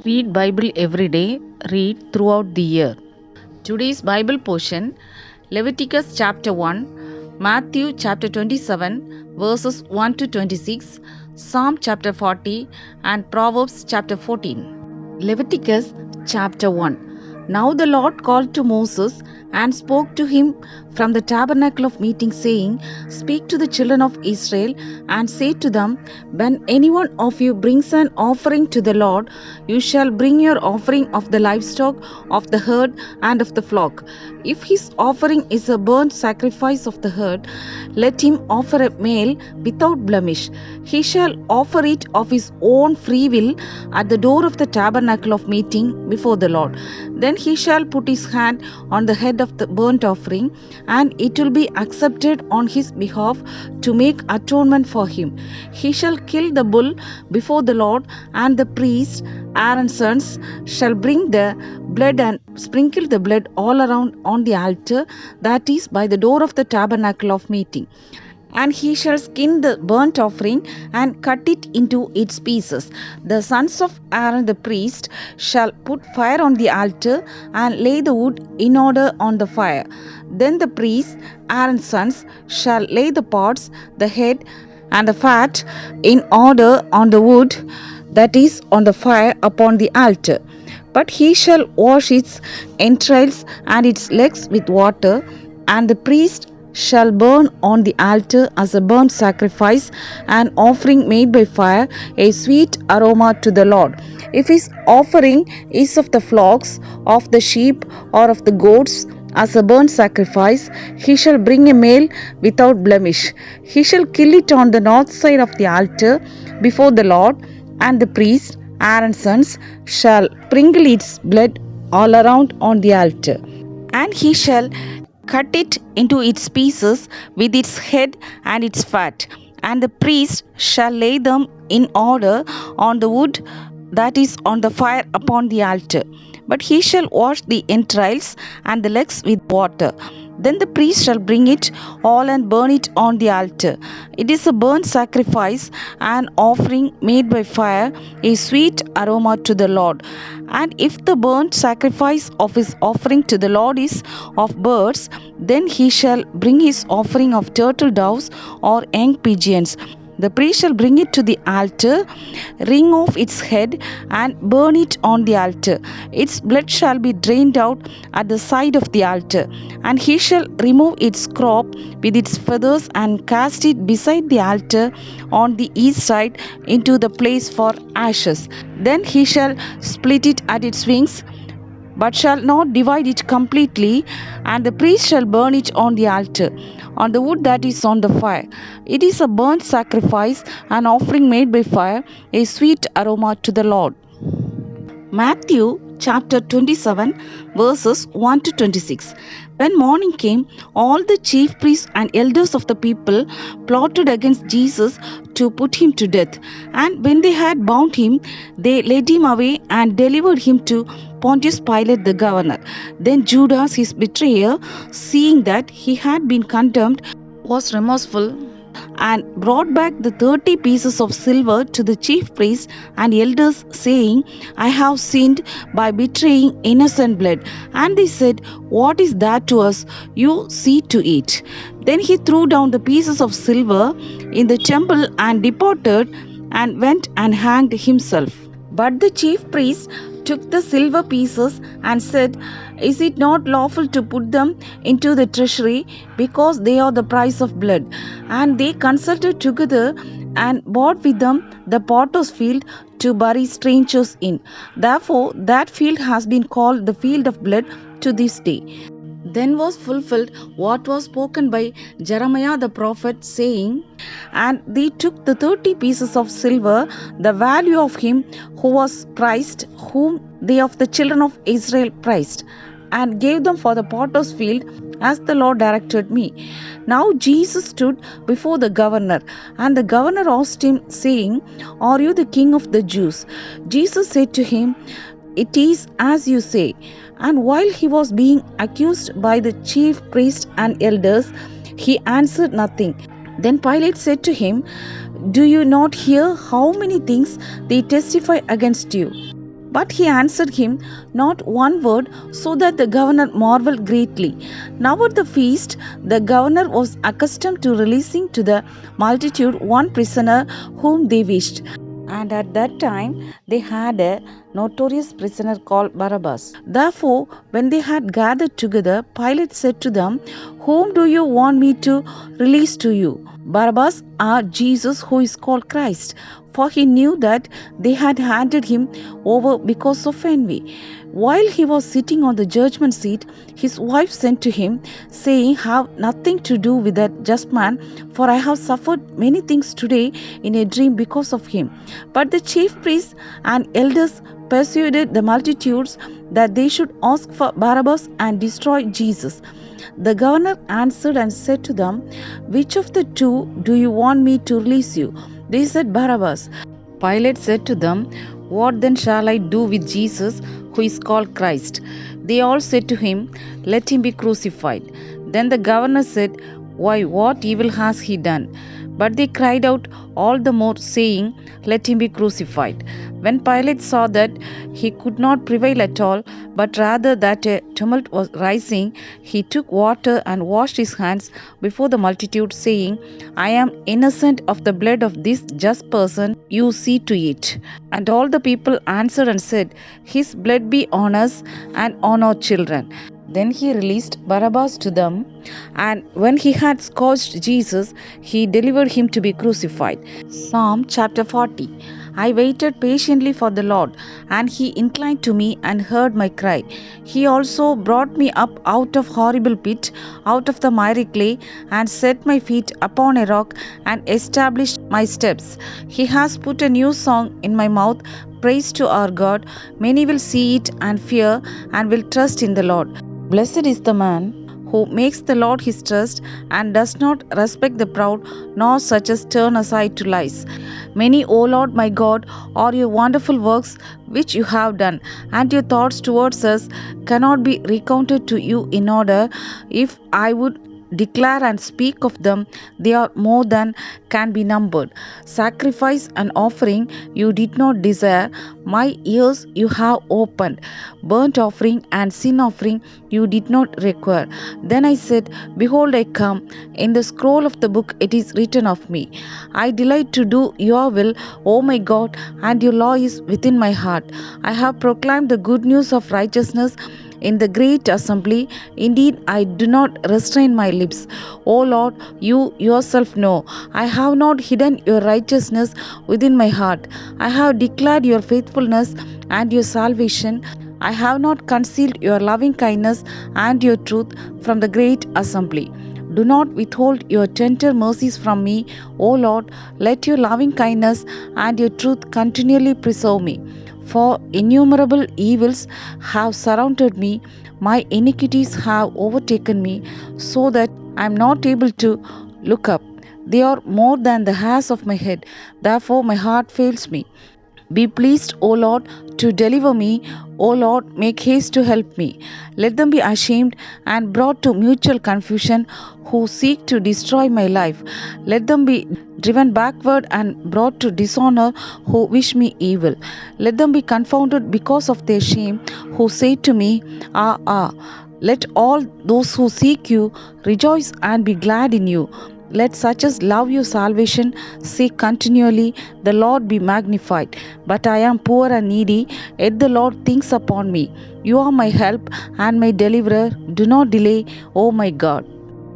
Read Bible every day. Read throughout the year. Today's Bible portion Leviticus chapter 1, Matthew chapter 27, verses 1 to 26, Psalm chapter 40, and Proverbs chapter 14. Leviticus chapter 1. Now the Lord called to Moses and spoke to him from the tabernacle of meeting, saying, Speak to the children of Israel and say to them, When any one of you brings an offering to the Lord, you shall bring your offering of the livestock, of the herd, and of the flock. If his offering is a burnt sacrifice of the herd, let him offer a male without blemish. He shall offer it of his own free will at the door of the tabernacle of meeting before the Lord. Then he shall put his hand on the head of the burnt offering, and it will be accepted on his behalf to make atonement for him. He shall kill the bull before the Lord, and the priest Aaron's sons shall bring the blood and sprinkle the blood all around on the altar that is by the door of the tabernacle of meeting. And he shall skin the burnt offering and cut it into its pieces. The sons of Aaron the priest shall put fire on the altar and lay the wood in order on the fire. Then the priest Aaron's sons shall lay the pots, the head, and the fat in order on the wood that is on the fire upon the altar. But he shall wash its entrails and its legs with water, and the priest shall burn on the altar as a burnt sacrifice, an offering made by fire, a sweet aroma to the Lord. If his offering is of the flocks, of the sheep, or of the goats, as a burnt sacrifice, he shall bring a male without blemish. He shall kill it on the north side of the altar before the Lord, and the priest Aaron's sons shall sprinkle its blood all around on the altar. And he shall cut it into its pieces with its head and its fat, and the priest shall lay them in order on the wood that is on the fire upon the altar. But he shall wash the entrails and the legs with water. Then the priest shall bring it all and burn it on the altar. It is a burnt sacrifice, an offering made by fire, a sweet aroma to the Lord. And if the burnt sacrifice of his offering to the Lord is of birds, then he shall bring his offering of turtle doves or young pigeons. The priest shall bring it to the altar, wring off its head, and burn it on the altar. Its blood shall be drained out at the side of the altar, and he shall remove its crop with its feathers and cast it beside the altar on the east side into the place for ashes. Then he shall split it at its wings, but shall not divide it completely, and the priest shall burn it on the altar, on the wood that is on the fire. It is a burnt sacrifice, an offering made by fire, a sweet aroma to the Lord. Matthew chapter 27, verses 1 to 26. When morning came, all the chief priests and elders of the people plotted against Jesus to put him to death. And when they had bound him, they led him away and delivered him to Pontius Pilate the governor. Then Judas, his betrayer, seeing that he had been condemned, was remorseful and brought back the 30 pieces of silver to the chief priests and elders, saying, I have sinned by betraying innocent blood. And they said, What is that to us? You see to it. Then he threw down the pieces of silver in the temple and departed, and went and hanged himself. But the chief priests took the silver pieces and said, Is it not lawful to put them into the treasury, because they are the price of blood? And they consulted together and bought with them the potter's field to bury strangers in. Therefore that field has been called the field of blood to this day. Then was fulfilled what was spoken by Jeremiah the prophet, saying, And they took the 30 pieces of silver, the value of him who was priced, whom they of the children of Israel priced, and gave them for the potter's field, as the Lord directed me. Now Jesus stood before the governor, and the governor asked him, saying, Are you the king of the Jews? Jesus said to him, It is as you say. And while he was being accused by the chief priests and elders, he answered nothing. Then Pilate said to him, Do you not hear how many things they testify against you? But he answered him not one word, so that the governor marveled greatly. Now at the feast, the governor was accustomed to releasing to the multitude one prisoner whom they wished. And at that time they had a notorious prisoner called Barabbas. Therefore, when they had gathered together, Pilate said to them, "Whom do you want me to release to you, Barabbas or Jesus, who is called Christ?" For he knew that they had handed him over because of envy. While he was sitting on the judgment seat, his wife sent to him, saying, "Have nothing to do with that just man, for I have suffered many things today in a dream because of him." But the chief priests and elders persuaded the multitudes that they should ask for Barabbas and destroy Jesus. The governor answered and said to them, "Which of the two do you want me to release you?" They said, "Barabbas." Pilate said to them, "What then shall I do with Jesus, who is called Christ?" They all said to him, "Let him be crucified." Then the governor said, "Why, what evil has he done?" But they cried out all the more, saying, "Let him be crucified." When Pilate saw that he could not prevail at all, but rather that a tumult was rising, he took water and washed his hands before the multitude, saying, "I am innocent of the blood of this just person. You see to it." And all the people answered and said, "His blood be on us and on our children." Then he released Barabbas to them, and when he had scourged Jesus, he delivered him to be crucified. Psalm chapter 40. I waited patiently for the Lord, and he inclined to me and heard my cry. He also brought me up out of horrible pit, out of the miry clay, and set my feet upon a rock, and established my steps. He has put a new song in my mouth, praise to our God. Many will see it and fear, and will trust in the Lord. Blessed is the man who makes the Lord his trust, and does not respect the proud, nor such as turn aside to lies. Many, O Lord my God, are your wonderful works which you have done, and your thoughts towards us cannot be recounted to you in order. If I would declare and speak of them, they are more than can be numbered. Sacrifice and offering you did not desire, my ears you have opened. Burnt offering and sin offering you did not require. Then I said, "Behold, I come. In the scroll of the book it is written of me. I delight to do your will, O my God, and your law is within my heart. I have proclaimed the good news of righteousness in the great assembly. Indeed, I do not restrain my lips. O Lord, you yourself know. I have not hidden your righteousness within my heart. I have declared your faithfulness and your salvation. I have not concealed your loving kindness and your truth from the great assembly. Do not withhold your tender mercies from me, O Lord. Let your loving kindness and your truth continually preserve me. For innumerable evils have surrounded me, my iniquities have overtaken me, so that I am not able to look up. They are more than the hairs of my head, therefore my heart fails me. Be pleased, O Lord, to deliver me. O Lord, make haste to help me. Let them be ashamed and brought to mutual confusion who seek to destroy my life. Let them be driven backward and brought to dishonor who wish me evil. Let them be confounded because of their shame who say to me, Ah, ah. Let all those who seek you rejoice and be glad in you. Let such as love your salvation say continually, The Lord be magnified. But I am poor and needy, yet the Lord thinks upon me. You are my help and my deliverer. Do not delay, O my God.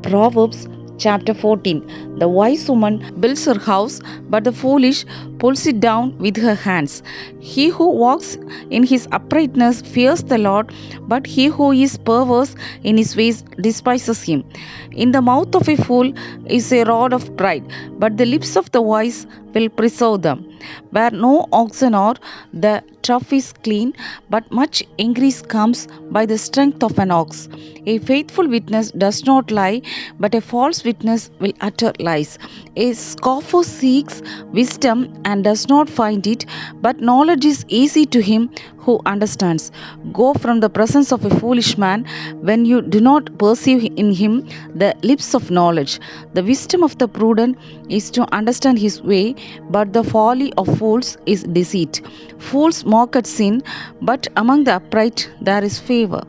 Proverbs chapter 14. The wise woman builds her house, but the foolish pulls it down with her hands. He who walks in his uprightness fears the Lord, but he who is perverse in his ways despises him. In the mouth of a fool is a rod of pride, but the lips of the wise will preserve them. Where no oxen are, the trough is clean, but much increase comes by the strength of an ox. A faithful witness does not lie, but a false witness will utter lies. A scoffer seeks wisdom and does not find it, but knowledge is easy to him who understands. Go from the presence of a foolish man when you do not perceive in him the lips of knowledge. The wisdom of the prudent is to understand his way, but the folly of fools is deceit. Fools mock at sin, but among the upright there is favor.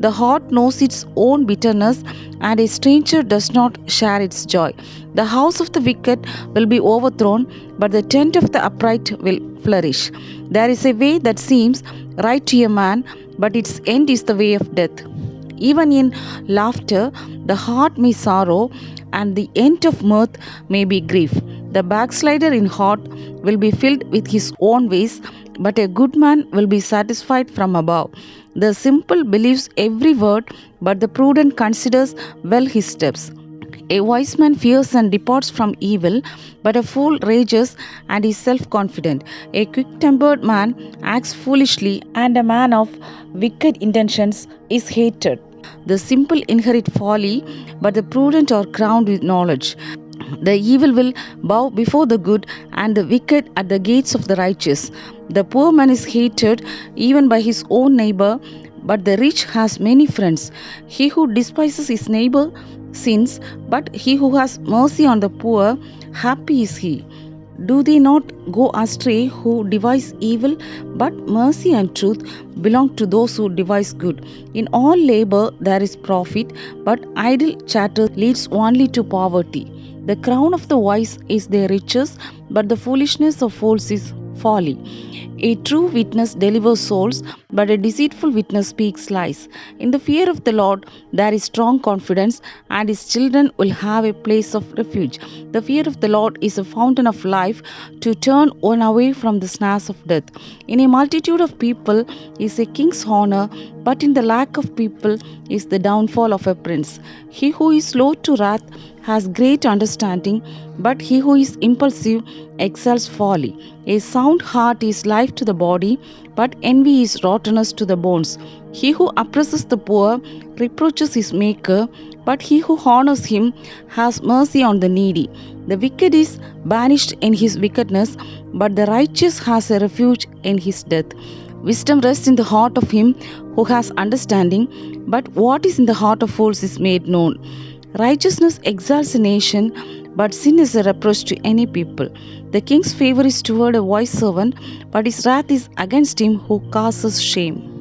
The heart knows its own bitterness, and a stranger does not share its joy. The house of the wicked will be overthrown, but the tent of the upright will flourish. There is a way that seems right to a man, but its end is the way of death. Even in laughter, the heart may sorrow, and the end of mirth may be grief. The backslider in heart will be filled with his own ways, but a good man will be satisfied from above. The simple believes every word, but the prudent considers well his steps. A wise man fears and departs from evil, but a fool rages and is self confident. A quick tempered man acts foolishly, and a man of wicked intentions is hated. The simple inherit folly, but the prudent are crowned with knowledge. The evil will bow before the good, and the wicked at the gates of the righteous. The poor man is hated even by his own neighbor, but the rich has many friends. He who despises his neighbor sins, but he who has mercy on the poor, happy is he. Do they not go astray who devise evil? But mercy and truth belong to those who devise good. In all labor there is profit, but idle chatter leads only to poverty. The crown of the wise is their riches, but the foolishness of fools is folly. A true witness delivers souls, but a deceitful witness speaks lies. In the fear of the Lord there is strong confidence, and his children will have a place of refuge. The fear of the Lord is a fountain of life, to turn one away from the snares of death. In a multitude of people is a king's honor, but in the lack of people is the downfall of a prince. He who is slow to wrath has great understanding, but he who is impulsive excels folly. A sound heart is life to the body, but envy is rottenness to the bones. He who oppresses the poor reproaches his maker, but he who honors him has mercy on the needy. The wicked is banished in his wickedness, but the righteous has a refuge in his death. Wisdom rests in the heart of him who has understanding, but what is in the heart of fools is made known. Righteousness exalts a nation, but sin is a reproach to any people. The king's favor is toward a wise servant, but his wrath is against him who causes shame.